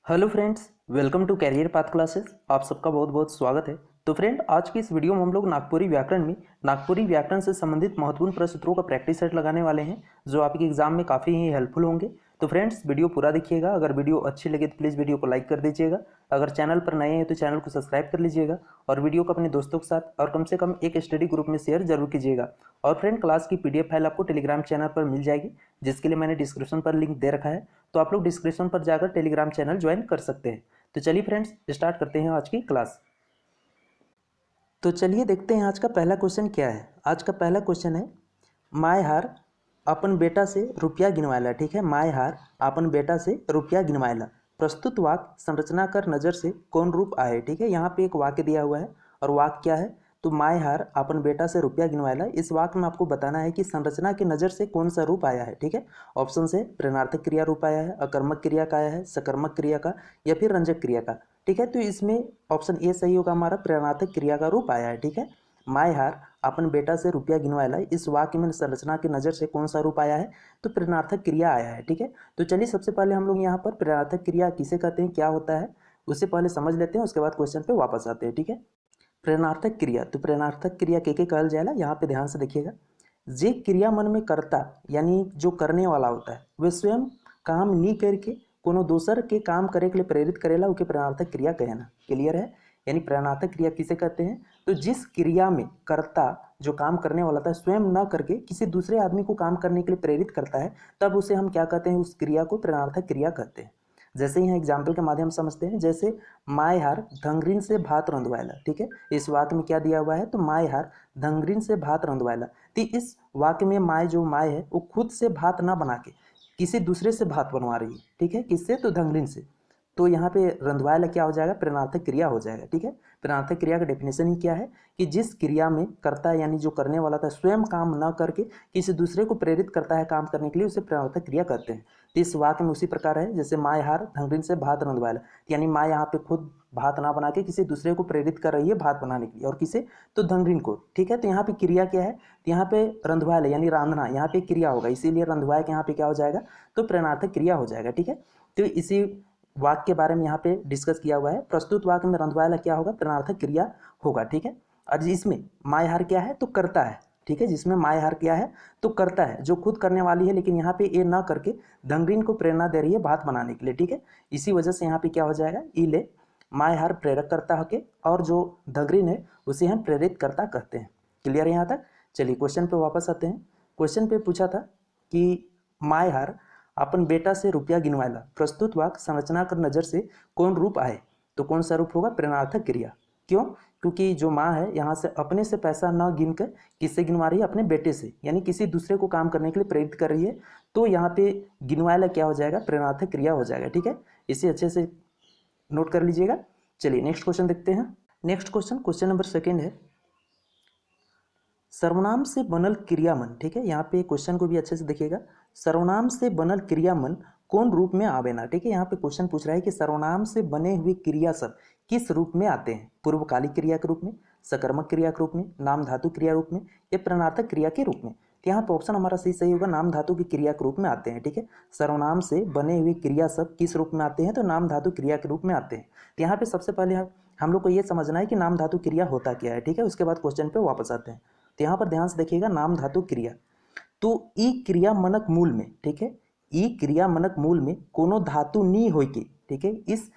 Hello friends, welcome to career path classes. आप सबका बहुत बहुत स्वागत है। तो फ्रेंड, आज की इस वीडियो में हम लोग नागपुरी व्याकरण में नागपुरी व्याकरण से संबंधित महत्वपूर्ण प्रश्न उत्तरों का प्रैक्टिस सेट लगाने वाले हैं, जो आपके एग्जाम में काफ़ी ही हेल्पफुल होंगे। तो फ्रेंड्स, वीडियो पूरा देखिएगा। अगर वीडियो अच्छी लगे तो प्लीज़ वीडियो को लाइक कर दीजिएगा। अगर चैनल पर नए हैं तो चैनल को सब्सक्राइब कर लीजिएगा और वीडियो को अपने दोस्तों के साथ और कम से कम एक स्टडी ग्रुप में शेयर जरूर कीजिएगा। और फ्रेंड, क्लास की पीडीएफ फाइल आपको टेलीग्राम चैनल पर मिल जाएगी, जिसके लिए मैंने डिस्क्रिप्शन पर लिंक दे रखा है। तो आप लोग डिस्क्रिप्शन पर जाकर टेलीग्राम चैनल ज्वाइन कर सकते हैं। तो चलिए फ्रेंड्स, स्टार्ट करते हैं आज की क्लास। तो चलिए देखते हैं आज का पहला क्वेश्चन क्या है। आज का पहला क्वेश्चन है, माय हार अपन बेटा से रुपया गिनवायला। ठीक है, माय हार अपन बेटा से रुपया गिनवायला। प्रस्तुत वाक्य संरचना कर नजर से कौन रूप आए। ठीक है, यहाँ पे एक वाक्य दिया हुआ है और वाक्य क्या है, तो माय हार अपन बेटा से रुपया गिनवायला। इस वाक्य में आपको बताना है कि संरचना की नज़र से कौन सा रूप आया है। ठीक है, ऑप्शन से प्रेरणार्थक क्रिया रूप आया है, अकर्मक क्रिया का आया है, सकर्मक क्रिया का, या फिर रंजक क्रिया का। ठीक है, तो इसमें ऑप्शन ए सही होगा, हमारा प्रेरणार्थक क्रिया का रूप आया है। ठीक है, माय हार अपन बेटा से रुपया गिनवायला, इस वाक्य में संरचना की नज़र से कौन सा रूप आया है, तो प्रेरणार्थक क्रिया आया है। ठीक है, तो चलिए सबसे पहले हम लोग यहाँ पर प्रेरणार्थक क्रिया किसे कहते हैं, क्या होता है, उससे पहले समझ लेते हैं, उसके बाद क्वेश्चन पे वापस आते हैं। ठीक है, प्रेरणार्थक क्रिया, तो प्रेरणार्थक क्रिया के कहल जाएगा। यहाँ पे ध्यान से देखिएगा, जे क्रिया मन में करता यानी जो करने वाला होता है, वे स्वयं काम नहीं करके कोनो दोसर के काम करे के लिए प्रेरित करेला, उके प्रेरणार्थक क्रिया कहना। क्लियर है, यानी प्रेरणार्थक क्रिया किसे कहते हैं, तो जिस क्रिया में कर्ता जो काम करने वाला था स्वयं न करके किसी दूसरे आदमी को काम करने के लिए प्रेरित करता है, तब उसे हम क्या कहते हैं, उस क्रिया को प्रेरणार्थक क्रिया कहते हैं। जैसे यहाँ एग्जाम्पल के माध्यम से समझते हैं, जैसे माय हार धंगरीन से भात रंधवायला। ठीक है, इस वाक्य में क्या दिया हुआ है, तो माय हार धंगरीन से भात रंधवायला। तो इस वाक्य में माय जो माय है वो खुद से भात ना बना के किसी दूसरे से भात बनवा रही है। ठीक है, किससे, तो धंगरीन से। तो यहाँ पे रंधवायला क्या हो जाएगा, प्रेरणार्थक क्रिया हो जाएगा। ठीक है, प्रेरणार्थक क्रिया का डेफिनेशन ही क्या है कि जिस क्रिया में कर्ता यानी जो करने वाला था स्वयं काम न करके किसी दूसरे को प्रेरित करता है काम करने के लिए, उसे प्रेरणार्थक क्रिया कहते हैं। तो इस वाक्य में उसी प्रकार है, जैसे माय हार धंगरीन से भात रंधवायला, यानी माँ यहाँ पे खुद भात ना बना के किसी दूसरे को प्रेरित कर रही है भात बनाने के लिए, और किसे, तो धंगरीन को। ठीक है, तो यहाँ पे क्रिया क्या है, तो यहाँ पे रंधवायला यानी रांधना, यहाँ पे क्रिया होगा, इसीलिए रंधवाय के यहाँ पे क्या हो जाएगा, तो प्रेरणार्थक क्रिया हो जाएगा। ठीक है, तो इसी वाक्य के बारे में यहाँ पे डिस्कस किया हुआ है। प्रस्तुत वाक्य में रंधवायला क्या होगा, प्रेरणार्थक क्रिया होगा। ठीक है, और इसमें माय हार क्या है, तो करता है। ठीक है, जिसमें माय हार क्या है, तो करता है, जो खुद करने वाली है, लेकिन यहाँ पे ये ना करके धंगरीन को प्रेरणा दे रही है भात बनाने के लिए। ठीक है, इसी वजह से यहाँ पे क्या हो जाएगा, इले माय हार प्रेरक करता होके, और जो धंगरीन है उसे हम प्रेरित करता कहते हैं। क्लियर है यहाँ तक। चलिए क्वेश्चन पे वापस आते हैं। क्वेश्चन पे पूछा था कि माय हार अपन बेटा से रुपया गिनवायला, प्रस्तुत वाक्य संरचना कर नजर से कौन रूप आए, तो कौन सा रूप होगा, प्रेरणार्थक क्रिया। क्यों, क्योंकि जो माँ है यहाँ से अपने से पैसा न गिन कर किससे गिनवा रही है, अपने बेटे से, यानी किसी दूसरे को काम करने के लिए प्रेरित कर रही है। तो यहाँ पे गिनवायला क्या हो जाएगा, प्रेरणार्थक क्रिया हो जाएगा। ठीक है, इसे अच्छे से नोट कर लीजिएगा। चलिए नेक्स्ट क्वेश्चन देखते हैं। Next question, question number second है, सर्वनाम से बनल क्रियामन। ठीक है, यहाँ पे क्वेश्चन को भी अच्छे से देखिएगा, सर्वनाम से बनल क्रियामन कौन रूप में आवेना। ठीक है, यहाँ पे क्वेश्चन पूछ रहा है कि सर्वनाम से बने हुए क्रिया सब किस रूप में आते हैं, पूर्वकालिक क्रिया के रूप में, सकर्मक क्रिया के रूप में, नाम धातु क्रिया रूप में, या प्रेरणार्थक क्रिया के रूप में। तो यहाँ पे ऑप्शन हमारा सही होगा, नाम धातु की क्रिया के रूप में आते हैं। ठीक है, सर्वनाम से बने हुए क्रिया सब किस रूप में आते हैं, तो नाम धातु क्रिया के रूप में आते हैं। तो यहाँ पे सबसे पहले हम लोग को ये समझना है कि नाम धातु क्रिया होता क्या है। ठीक है, उसके बाद क्वेश्चन पे वापस आते हैं। तो यहाँ पर ध्यान से देखिएगा, नाम धातु क्रिया, तो ई क्रिया मनक मूल में। ठीक है, ई क्रिया मनक मूल में कोनो धातु नी होके। ठीक है, इस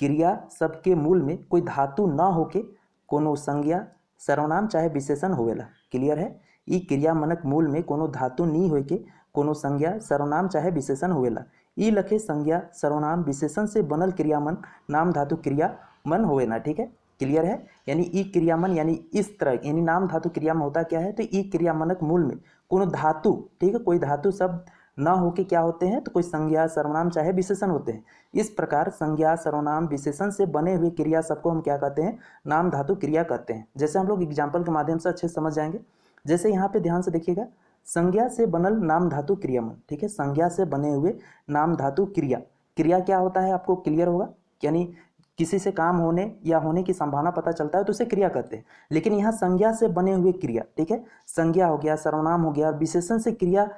क्रिया सबके मूल में कोई धातु ना होके कोनो संज्ञा सर्वनाम चाहे विशेषण होवेला। क्लियर है, ई क्रिया मनक मूल में कोनो धातु नी होके कोनो संज्ञा सर्वनाम चाहे विशेषण होवेला। ई लखे संज्ञा सर्वनाम विशेषण से बनल क्रियामन नाम धातु क्रिया मन होवेना। ठीक है, क्लियर है, यानी ई क्रियामन यानी इस तरह, यानी नाम धातु क्रिया में होता क्या है, तो ई क्रियामनक मूल में कोनो धातु, ठीक है, कोई धातु शब्द ना होके क्या होते हैं, तो कोई संज्ञा सर्वनाम चाहे विशेषण होते हैं। इस प्रकार संज्ञा सर्वनाम विशेषण से बने हुए क्रिया सबको हम क्या कहते हैं, नाम धातु क्रिया कहते हैं। जैसे हम लोग एग्जाम्पल के माध्यम से अच्छे से समझ जाएंगे। जैसे यहाँ पे ध्यान से देखिएगा, संज्ञा से बनल नाम धातु क्रियामन। ठीक है, संज्ञा से बने हुए नाम धातु क्रिया, क्रिया क्या होता है आपको क्लियर होगा, यानी किसी से काम होने या होने की संभावना पता चलता है तो उसे क्रिया कहते हैं। लेकिन यहाँ संज्ञा से बने हुए क्रिया, ठीक है, संज्ञा हो गया, सर्वनाम हो गया, विशेषण से क्रिया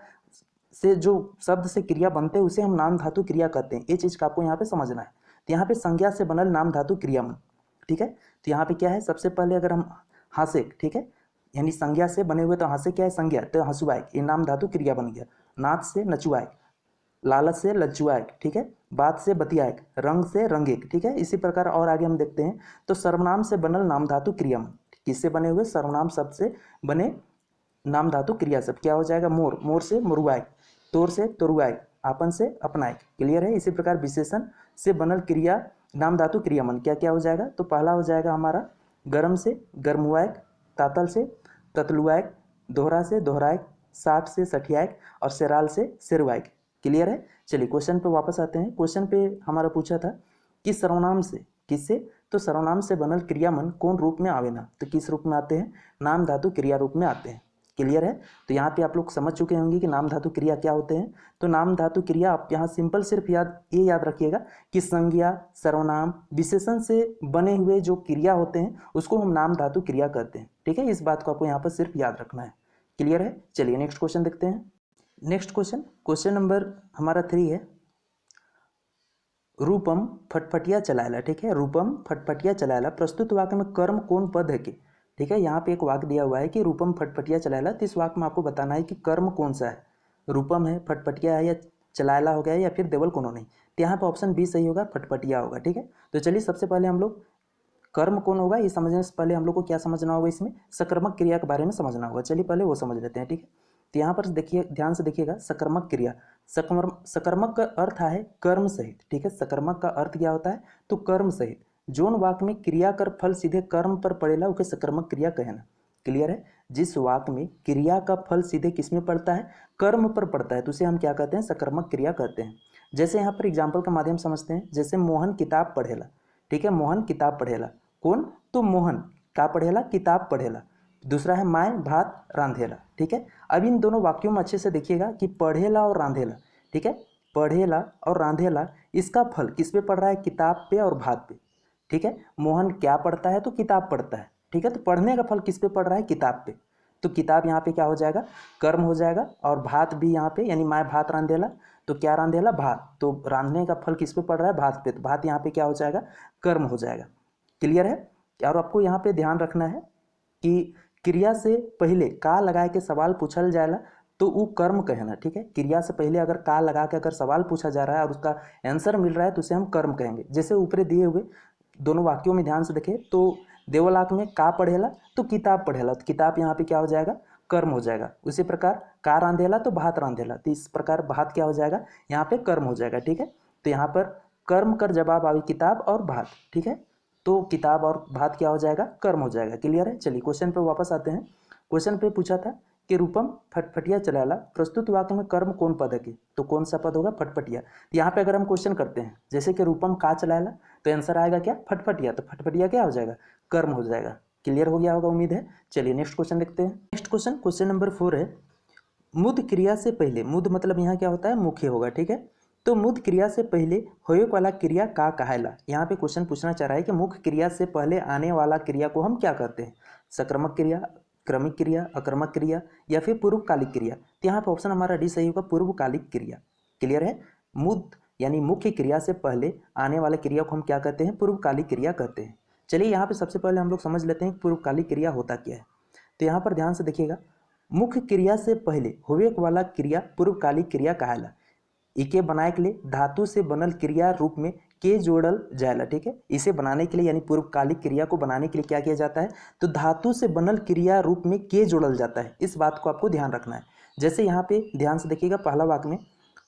से जो शब्द से क्रिया बनते हैं उसे हम नाम धातु क्रिया कहते हैं। ये चीज का आपको यहाँ पे समझना है। तो यहाँ पे संज्ञा से बनल नाम धातु क्रियामन, ठीक है। तो यहाँ पे क्या है, सबसे पहले अगर हम हासेक, ठीक है, यानी संज्ञा से बने हुए, तो हासे क्या है संज्ञा, तो हंसुआएक, ये नाम धातु क्रिया बन गया। नाच से नचुआएक, लालच से लज्जुआएक, ठीक है, बात से बतियाएक, रंग से रंगेक, ठीक है। इसी प्रकार और आगे हम देखते हैं, तो सर्वनाम से बनल नाम धातु क्रियामन, किससे बने हुए, सर्वनाम शब्द से बने नाम धातु क्रिया शब्द, क्या हो जाएगा, मोर, मोर से मुरुआएक, तोर से तोरुआएक, आपन से अपनाएक, क्लियर है। इसी प्रकार विशेषण से बनल क्रिया नाम धातु क्रियामन क्या क्या हो जाएगा, तो पहला हो जाएगा हमारा गर्म से गर्मुआएक, तातल से ततलुआएक, दोहरा से दोहराएक, साठ से सठियाएक और सेराल से सिरवाएक, क्लियर है। चलिए क्वेश्चन पे वापस आते हैं। क्वेश्चन पे हमारा पूछा था कि सर्वनाम से, किससे, तो सर्वनाम से बनल क्रियामन कौन रूप में आवेना, तो किस रूप में आते हैं, नाम धातु क्रिया रूप में आते हैं, क्लियर है। तो यहाँ पे आप लोग समझ चुके होंगे कि नाम धातु क्रिया क्या होते हैं। तो नाम धातु क्रिया आप यहाँ सिंपल सिर्फ ये याद रखिएगा कि संज्ञा, सर्वनाम, विशेषण से बने हुए जो क्रिया होते हैं उसको हम नाम धातु क्रिया कहते हैं, ठीक है। इस बात को आपको यहाँ पर सिर्फ याद रखना है, क्लियर है। चलिए नेक्स्ट क्वेश्चन देखते हैं। नेक्स्ट क्वेश्चन नंबर हमारा 3 है, रूपम फटफटिया चलायला, ठीक है। रूपम फटफटिया चलायला प्रस्तुत वाक्य में कर्म कौन पद है कि, ठीक है। यहाँ पे एक वाक्य दिया हुआ है कि रूपम फटफटिया चलायला, तो इस वाक्य में आपको बताना है कि कर्म कौन सा है, रूपम है, फटफटिया है, या चलायला हो गया, या फिर देवल कोनो नहीं। तो यहाँ पे ऑप्शन बी सही होगा, फटफटिया होगा, ठीक है। तो चलिए सबसे पहले हम लोग कर्म कौन होगा ये समझने से पहले हम लोग को क्या समझना होगा, इसमें सकर्मक क्रिया के बारे में समझना होगा। चलिए पहले वो समझ लेते हैं, ठीक है। तो यहाँ पर देखिए, ध्यान से देखिएगा, सकर्मक क्रिया, सकर्मक का अर्थ है कर्म सहित, ठीक है। सकर्मक का अर्थ क्या होता है, तो कर्म सहित। जोन वाक्य में क्रिया कर फल सीधे कर्म पर पड़ेला उसे सकर्मक क्रिया कहना, क्लियर है। जिस वाक्य में क्रिया का फल सीधे किसमें पड़ता है, कर्म पर पड़ता है, तो उसे हम क्या कहते हैं, सकर्मक क्रिया कहते हैं। जैसे यहाँ पर एग्जाम्पल का माध्यम समझते हैं, जैसे मोहन किताब पढ़ेला, ठीक है, मोहन किताब पढ़ेला, कौन, तो मोहन का पढ़ेला, किताब पढ़ेला। दूसरा है माय भात रांधेला, ठीक है। अब इन दोनों वाक्यों में अच्छे से देखिएगा कि पढ़ेला और रांधेला, ठीक है, पढ़ेला और रांधेला, इसका फल किस पे पड़ रहा है, किताब पे और भात पे, ठीक है। मोहन क्या पढ़ता है, तो किताब पढ़ता है, ठीक है। तो पढ़ने का फल किस पे पड़ रहा है, किताब पे, तो किताब यहाँ पे क्या हो जाएगा, कर्म हो जाएगा। और भात भी यहाँ पे, यानी माय भात रांधेला, तो क्या रांधेला, भात, तो रांधने का फल किस पे पड़ रहा है, भात पे, तो भात यहाँ पे क्या हो जाएगा, कर्म हो जाएगा, क्लियर है। और आपको यहाँ पे ध्यान रखना है कि क्रिया से पहले का लगा के सवाल पूछल जाएला तो वो कर्म कहना, ठीक है। क्रिया से पहले अगर का लगा के अगर सवाल पूछा जा रहा है और उसका आंसर मिल रहा है तो उसे हम कर्म कहेंगे। जैसे ऊपर दिए हुए दोनों वाक्यों में ध्यान से देखें, तो देवलाक में का पढ़ेला तो किताब पढ़ेला, तो किताब यहाँ पे क्या हो जाएगा, कर्म हो जाएगा। उसी प्रकार का रांधेला तो भात रांधेला, तो इस प्रकार भात क्या हो जाएगा, यहाँ पे कर्म हो जाएगा, ठीक है। तो यहाँ पर कर्म कर जवाब आवे किताब और भात, ठीक है। तो किताब और भात क्या हो जाएगा, कर्म हो जाएगा, क्लियर है। चलिए क्वेश्चन पे वापस आते हैं। क्वेश्चन पे पूछा था कि रूपम फटफटिया चलाला प्रस्तुत वाक्य में कर्म कौन पद है कि, तो कौन सा पद होगा, फटफटिया। तो यहाँ पे अगर हम क्वेश्चन करते हैं जैसे कि रूपम का चलाला, तो आंसर आएगा क्या, फटफटिया, तो फटफटिया क्या हो जाएगा, कर्म हो जाएगा, क्लियर हो गया होगा उम्मीद है। चलिए नेक्स्ट क्वेश्चन देखते हैं। नेक्स्ट क्वेश्चन नंबर 4 है, मुद क्रिया से पहले, मुद मतलब यहाँ क्या होता है, मुख्य होगा, ठीक है। तो मुद क्रिया से पहले होए वाला क्रिया का कहायला। यहाँ पे क्वेश्चन पूछना चाह रहा है कि मुख्य क्रिया से पहले आने वाला क्रिया को हम क्या कहते हैं, सकर्मक क्रिया, क्रमिक क्रिया, अकर्मक क्रिया, या फिर पूर्वकालिक क्रिया। तो यहाँ पे ऑप्शन हमारा डी सही होगा, पूर्वकालिक क्रिया, क्लियर है। मुद यानी मुख्य क्रिया से पहले आने वाले क्रिया को हम क्या कहते हैं, पूर्वकालिक क्रिया कहते हैं। चलिए यहाँ पे सबसे पहले हम लोग समझ लेते हैं पूर्वकालिक क्रिया होता क्या है। तो यहाँ पर ध्यान से देखिएगा, मुख्य क्रिया से पहले होवे वाला क्रिया पूर्वकालिक क्रिया कहायला। इके बनाए के लिए धातु से बनल क्रिया रूप में के जोड़ल जाएला, ठीक है। इसे बनाने के लिए यानी पूर्वकालिक क्रिया को बनाने के लिए क्या किया जाता है, तो धातु से बनल क्रिया रूप में के जोड़ल जाता है। इस बात को आपको ध्यान रखना है। जैसे यहाँ पे ध्यान से देखिएगा, पहला वाक्य में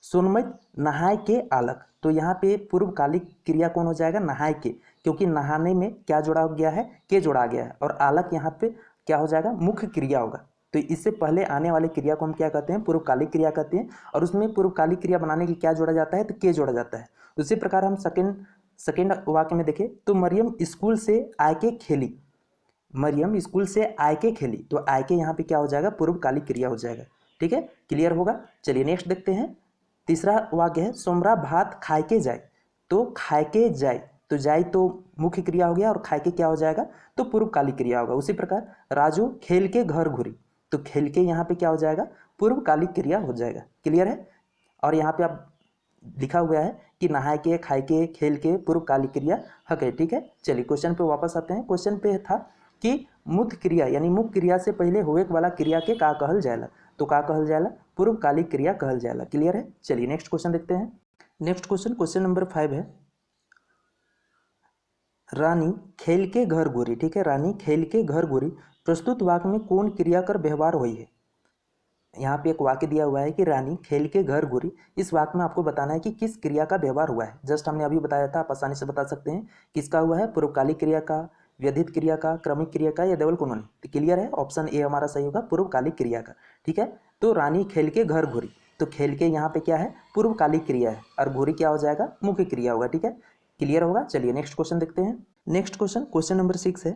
सोनमत नहाय के आलक, तो यहाँ पे पूर्वकालिक क्रिया कौन हो जाएगा, नहाय के, क्योंकि नहाने में क्या जोड़ा गया है, के जोड़ा गया है। और आलक यहाँ पे क्या हो जाएगा, मुख्य क्रिया होगा। तो इससे पहले आने वाली क्रिया को हम क्या कहते हैं, पूर्वकालिक क्रिया कहते हैं। और उसमें पूर्वकालिक क्रिया बनाने के लिए क्या जोड़ा जाता है, तो के जोड़ा जाता है। उसी प्रकार हम सेकेंड वाक्य में देखें, तो मरियम स्कूल से आय के खेली, मरियम स्कूल से आय के खेली, तो आय के यहाँ पे क्या हो जाएगा, पूर्वकालिक क्रिया हो जाएगा, ठीक है, क्लियर होगा। चलिए नेक्स्ट देखते हैं। तीसरा वाक्य है, सोमरा भात खाए के जाए, तो खाए के जाए, तो जाए तो मुख्य क्रिया हो गया, और खाए के क्या हो जाएगा, तो पूर्वकालिक क्रिया होगा। उसी प्रकार राजू खेल के घर घुरी, तो खेल के यहाँ पे क्या हो जाएगा, पूर्वकालिक क्रिया हो जाएगा, क्लियर है। और यहाँ पे आप लिखा हुआ है कि नहाए के, खाए के, खेल के पूर्व कालिक क्रिया हक है। ठीक है, चलिए क्वेश्चन पे वापस आते हैं। क्वेश्चन पे था कि मुक्त क्रिया यानी मुख्य क्रिया से पहले होवे वाला क्रिया के का कहल जाएला, तो का कहल जाएला, पूर्व कालिक क्रिया कहल जाएला। क्लियर है, चलिए नेक्स्ट क्वेश्चन देखते हैं। नेक्स्ट क्वेश्चन, क्वेश्चन नंबर 5 है, रानी खेल के घर गोरी। ठीक है, रानी खेल के घर गोरी प्रस्तुत वाक्य में कौन क्रिया कर व्यवहार हुई है। यहाँ पे एक वाक्य दिया हुआ है कि रानी खेल के घर गोरी, इस वाक्य में आपको बताना है कि किस क्रिया का व्यवहार हुआ है। जस्ट हमने अभी बताया था, आप आसानी से बता सकते हैं किसका हुआ है, पूर्वकालिक क्रिया का, व्यधित क्रिया का, क्रमिक क्रिया का या देवल कोनोनी। तो क्लियर है, ऑप्शन ए हमारा सही होगा, पूर्वकालिक क्रिया का। ठीक है, तो रानी खेल के घर घोरी, तो खेल के यहाँ पे क्या है, पूर्वकालिक क्रिया है, और घोरी क्या हो जाएगा, मुख्य क्रिया होगा। ठीक है, क्लियर होगा। चलिए नेक्स्ट क्वेश्चन देखते हैं। नेक्स्ट क्वेश्चन, क्वेश्चन नंबर 6 है,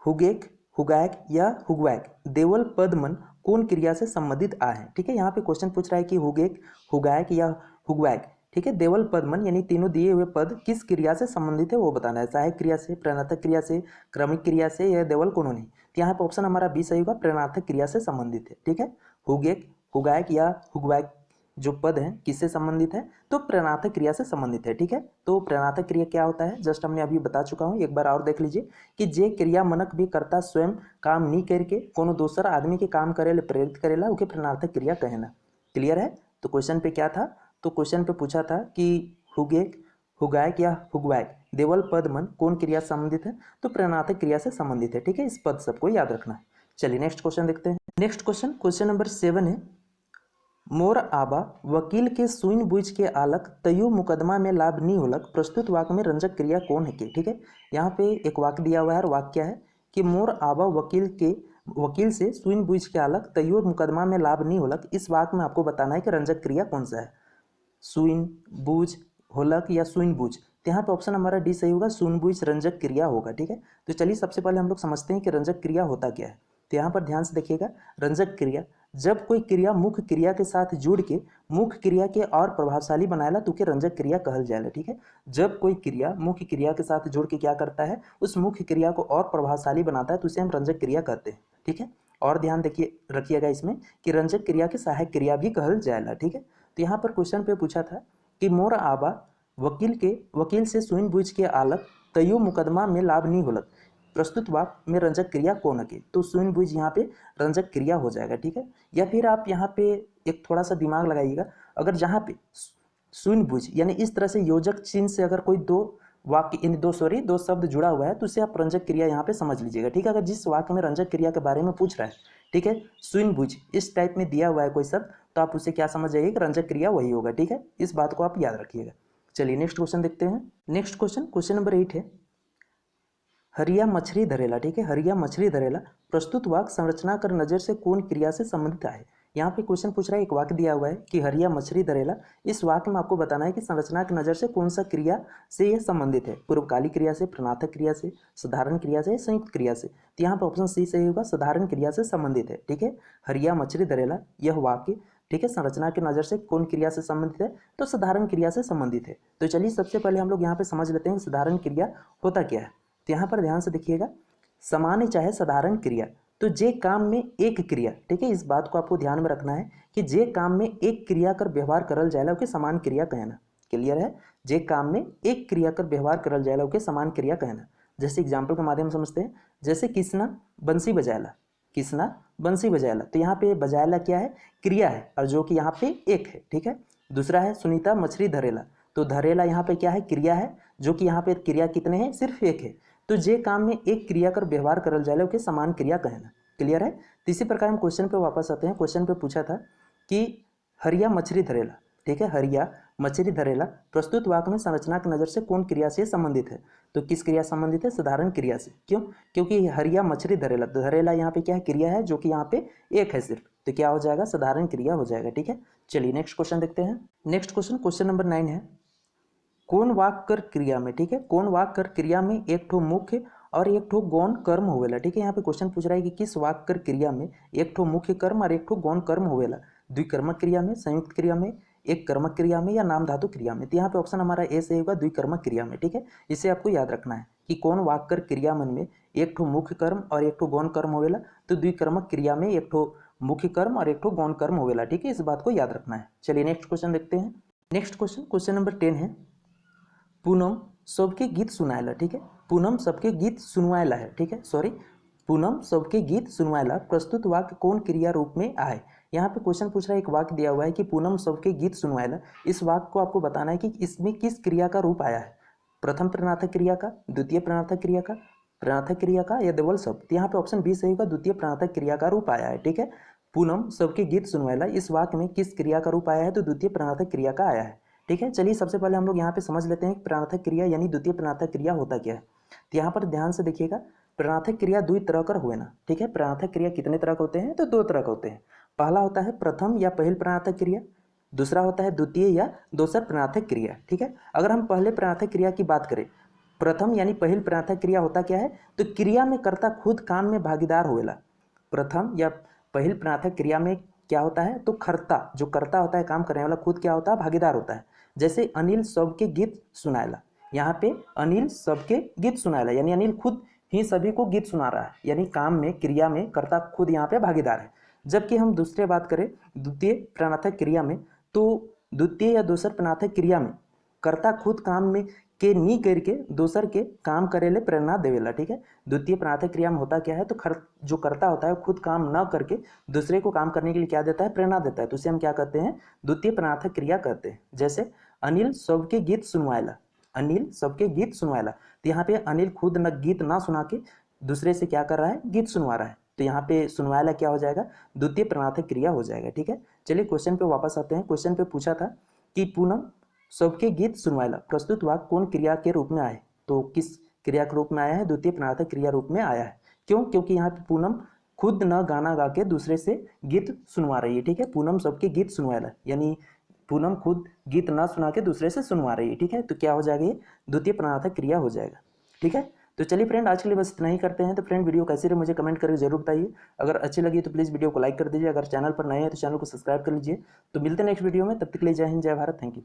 हुगेक, हुगैक या हुगवैक देवल पद मन कौन क्रिया से संबंधित आ है। ठीक है, यहाँ पे क्वेश्चन पूछ रहा है कि हुगेक, हुगैक या हुगवैक, ठीक है, देवल पद मन यानी तीनों दिए हुए पद किस क्रिया से संबंधित है वो बताना है, सहायक क्रिया से, प्रेरणात्मक क्रिया से, क्रमिक क्रिया से या देवल कोनोनी। तो यहाँ पे ऑप्शन हमारा बी सही होगा, प्रेरणात्मक क्रिया से संबंधित है। ठीक है, हुगेक, हुगैक या हुगवैक जो पद है किससे संबंधित है, तो प्रेरणात्मक क्रिया से संबंधित है। ठीक है, तो प्रेरणात्मक क्रिया क्या होता है, जस्ट हमने अभी बता चुका हूँ, एक बार और देख लीजिए कि जे क्रिया मनक भी करता स्वयं काम नहीं करके कोनो दूसर आदमी के काम करे ले प्रेरित करेला उके प्रेरणात्मक क्रिया कहना। क्लियर है, तो क्वेश्चन पे क्या था, तो क्वेश्चन पे पूछा था कि हुगेक, हुगैक या हुगवैक देवल पद मन कौन क्रिया से संबंधित है, तो प्रेरणात्मक क्रिया से संबंधित है। ठीक है, इस पद सबको याद रखना है। चलिए नेक्स्ट क्वेश्चन देखते हैं। नेक्स्ट क्वेश्चन, क्वेश्चन नंबर 7 है, मोर आबा वकील के सुइन बुझ के आलक तयु मुकदमा में लाभ नहीं होलक प्रस्तुत वाक्य में रंजक क्रिया कौन है के। ठीक है, यहाँ पे एक वाक्य दिया हुआ है और वाक्य क्या है कि मोर आबा वकील से सुइन बुझ के आलक तयु मुकदमा में लाभ नहीं होलक। इस वाक्य में आपको बताना है कि रंजक क्रिया कौन सा है, सुइन बूझ होलक या सुइन बूझ। तो यहाँ पे ऑप्शन हमारा डी सही होगा, सुइन बूझ रंजक क्रिया होगा। ठीक है, तो चलिए सबसे पहले हम लोग समझते हैं कि रंजक क्रिया होता क्या है। तो यहाँ पर ध्यान से देखिएगा, रंजक क्रिया जब कोई क्रिया मुख्य क्रिया के साथ जुड़ के मुख्य क्रिया के और प्रभावशाली बनाएला तो के रंजक क्रिया कहल जाएगा। ठीक है, जब कोई क्रिया मुख्य क्रिया के साथ जुड़ के क्या करता है, उस मुख्य क्रिया को और प्रभावशाली बनाता है तो उसे हम रंजक क्रिया कहते हैं। ठीक है, और ध्यान देखिए रखिएगा इसमें कि रंजक क्रिया के सहायक क्रिया भी कहल जाएगा। ठीक है, तो यहाँ पर क्वेश्चन पे पूछा था कि मोर आबा वकील से सुइन बुझ के आलक तयु मुकदमा में लाभ नहीं होलक प्रस्तुत वाक्य में रंजक क्रिया कौन है, तो सुइन बुझ यहाँ पे रंजक क्रिया हो जाएगा। ठीक है, या फिर आप यहाँ पे एक थोड़ा सा दिमाग लगाइएगा, अगर जहाँ पे सुइन बुझ यानी इस तरह से योजक चिन्ह से अगर कोई दो शब्द जुड़ा हुआ है तो उसे आप रंजक क्रिया यहाँ पे समझ लीजिएगा। ठीक है, अगर जिस वाक्य में रंजक क्रिया के बारे में पूछ रहा है, ठीक है, सुइन बुझ इस टाइप में दिया हुआ है कोई शब्द, तो आप उसे क्या समझ जाइए कि रंजक क्रिया वही होगा। ठीक है, इस बात को आप याद रखिएगा। चलिए नेक्स्ट क्वेश्चन देखते हैं। नेक्स्ट क्वेश्चन, क्वेश्चन नंबर 8 है, हरिया मछली धरेला। ठीक है, हरिया मछली धरेला प्रस्तुत वाक्य संरचना कर नजर से कौन क्रिया से संबंधित है। यहाँ पे क्वेश्चन पूछ रहा है, एक वाक्य दिया हुआ है कि हरिया मछली धरेला, इस वाक्य में आपको बताना है कि संरचना की नजर से कौन सा क्रिया से यह संबंधित है, पूर्वकालिक क्रिया से, प्रेरणात्मक क्रिया से, साधारण क्रिया से, संयुक्त क्रिया से। तो यहाँ पर ऑप्शन सी सही होगा, साधारण क्रिया से संबंधित है। ठीक है, हरिया मछली धरेला यह वाक्य, ठीक है, संरचना की नजर से कौन क्रिया से संबंधित है, तो साधारण क्रिया से संबंधित है। तो चलिए सबसे पहले हम लोग यहाँ पे समझ लेते हैं साधारण क्रिया होता क्या है। तो यहाँ पर ध्यान से देखिएगा, सामान्य चाहे साधारण क्रिया, तो जे काम में एक क्रिया, ठीक है, इस बात को आपको ध्यान में रखना है कि जे काम में एक क्रिया कर व्यवहार करल जाएला ओके समान क्रिया कहना। क्लियर है, जे काम में एक क्रिया कर व्यवहार करल जाएला ओके समान क्रिया कहना। जैसे एग्जाम्पल के माध्यम से समझते हैं, जैसे किसना बंसी बजाएला, किसना बंसी बजाएला, तो यहाँ पे बजाएला क्या है, क्रिया है, और जो कि यहाँ पे एक है। ठीक है, दूसरा है सुनीता मछली धरेला, तो धरेला यहाँ पे क्या है, क्रिया है, जो कि यहाँ पे क्रिया कितने हैं, सिर्फ एक है। तो जे काम में एक क्रिया कर व्यवहार करल जाए ओके समान क्रिया कहना। क्लियर है, तो इसी प्रकार हम क्वेश्चन पे वापस आते हैं। क्वेश्चन पे पूछा था कि हरिया मछली धरेला, ठीक है, हरिया मछली धरेला प्रस्तुत वाक्य में संरचना की नजर से कौन क्रिया से संबंधित है, तो किस क्रिया संबंधित है, साधारण क्रिया से। क्यों, क्योंकि हरिया मछली धरेला, धरेला यहाँ पे क्या है, क्रिया है, जो कि यहाँ पे एक है सिर्फ, तो क्या हो जाएगा, साधारण क्रिया हो जाएगा। ठीक है, चलिए नेक्स्ट क्वेश्चन देखते हैं। नेक्स्ट क्वेश्चन, क्वेश्चन नंबर 9 है, कौन वाक्य कर क्रिया में, ठीक है, कौन वाक्य कर क्रिया में एक ठो मुख्य और एक ठो गौण कर्म होवेला। ठीक है, यहाँ पे क्वेश्चन पूछ रहा है कि किस वाक्य कर क्रिया में एक ठो मुख्य कर्म और एक ठो गौण कर्म होवेला, द्विकर्मक क्रिया में, संयुक्त क्रिया में, एक कर्मक क्रिया में या नाम धातु क्रिया में। तो यहाँ पे ऑप्शन हमारा ए सही होगा, द्विकर्मक क्रिया में। ठीक है, इसे आपको याद रखना है कि कौन वाक्य कर क्रिया मन में एक ठो मुख्य कर्म और एक ठो गौण कर्म होवेला, तो द्विकर्मक क्रिया में एक ठो मुख्य कर्म और एक ठो गौण कर्म होवेला। ठीक है, इस बात को याद रखना है। चलिए नेक्स्ट क्वेश्चन देखते हैं। नेक्स्ट क्वेश्चन नंबर 10 है, पूनम सबके गीत सुनायला। ठीक है, पूनम सबके गीत सुनवायला है। ठीक है, सॉरी, पूनम सबके गीत सुनवायला प्रस्तुत वाक्य कौन क्रिया रूप में आए। यहाँ पे क्वेश्चन पूछ रहा है, एक वाक्य दिया हुआ है कि पूनम सबके गीत सुनवायला। इस वाक्य को आपको बताना है कि इसमें किस क्रिया का रूप आया है, प्रथम प्रणर्थक क्रिया का, द्वितीय प्रणर्थक क्रिया का, प्रणर्थक क्रिया का या देवल शब्द। यहाँ पे ऑप्शन बी सही होगा, द्वितीय प्रणर्थक क्रिया का रूप आया है। ठीक है, पूनम सबके गीत सुनवायला, इस वाक्य में किस क्रिया का रूप आया है, तो द्वितीय प्रणर्थक क्रिया का आया है। ठीक है, चलिए सबसे पहले हम लोग यहाँ पे समझ लेते हैं कि प्रणर्थक क्रिया यानी द्वितीय प्रणर्थक क्रिया होता क्या है। तो यहाँ पर ध्यान से देखिएगा, प्रणर्थक क्रिया दो तरह का हुए ना। ठीक है, प्रणर्थक क्रिया कितने तरह के होते हैं, तो दो तरह के होते हैं। पहला होता है प्रथम या पहल प्रणर्थक क्रिया, दूसरा होता है द्वितीय या दोसर प्रणर्थक क्रिया। ठीक है, अगर हम पहले प्रणर्थक क्रिया की बात करें, प्रथम यानी पहल प्रणर्थक क्रिया होता क्या है, तो क्रिया में कर्ता खुद काम में भागीदार होएला। प्रथम या पहल प्रणर्थक क्रिया में क्या होता है, तो कर्ता, जो कर्ता होता है काम करने वाला, खुद क्या होता है, भागीदार होता है। जैसे अनिल सबके गीत सुनाएला, यहाँ पे अनिल सबके गीत सुनाएला यानी अनिल खुद ही सभी को गीत सुना रहा है, यानी काम में क्रिया में कर्ता खुद यहाँ पे भागीदार है। जबकि हम दूसरे बात करें द्वितीय प्रणर्थक क्रिया में, तो द्वितीय या दोसर प्रणर्थक क्रिया में कर्ता खुद काम में के नी करके दोसर के काम करेले प्रेरणा देवेला। ठीक है, द्वितीय प्रणर्थक क्रिया में होता क्या है, तो जो कर्ता होता है खुद काम न करके दूसरे को काम करने के लिए क्या देता है, प्रेरणा देता है। तो उसे हम क्या कहते हैं, द्वितीय प्रणर्थक क्रिया कहते हैं। जैसे अनिल सबके गीत सुनवाएला, अनिल सबके गीत सुनवाएला, तो यहाँ पे अनिल खुद न गीत ना सुना के दूसरे से क्या कर रहा है, गीत सुनवा रहा है। तो यहाँ पे सुनवाएला क्या हो जाएगा, द्वितीय प्रणर्थक क्रिया हो जाएगा। ठीक है, चलिए क्वेश्चन पे वापस आते हैं। क्वेश्चन पे पूछा था कि पूनम सबके गीत सुनवाएला प्रस्तुत वाक्य कौन क्रिया के रूप में आए, तो किस क्रिया के रूप में आया है, द्वितीय प्रणर्थक क्रिया रूप में आया है। क्यों, क्योंकि यहाँ पे पूनम खुद न गाना गा के दूसरे से गीत सुनवा रही है। ठीक है, पूनम सबके गीत सुनवाएला यानी पूनम खुद गीत ना सुना के दूसरे से सुनवा रही है। ठीक है, तो क्या हो जाएगा, ये द्वितीय प्रणर्थक क्रिया हो जाएगा। ठीक है, तो चलिए फ्रेंड, आज के लिए बस इतना ही करते हैं। तो फ्रेंड, वीडियो कैसी रही मुझे कमेंट करके जरूर बताइए। अगर अच्छी लगी तो प्लीज़ वीडियो को लाइक कर दीजिए। अगर चैनल पर नए हैं तो चैनल को सब्सक्राइब कर लीजिए। तो मिलते हैं नेक्स्ट वीडियो में, तब तक के लिए जय हिंद, जय भारत, थैंक यू।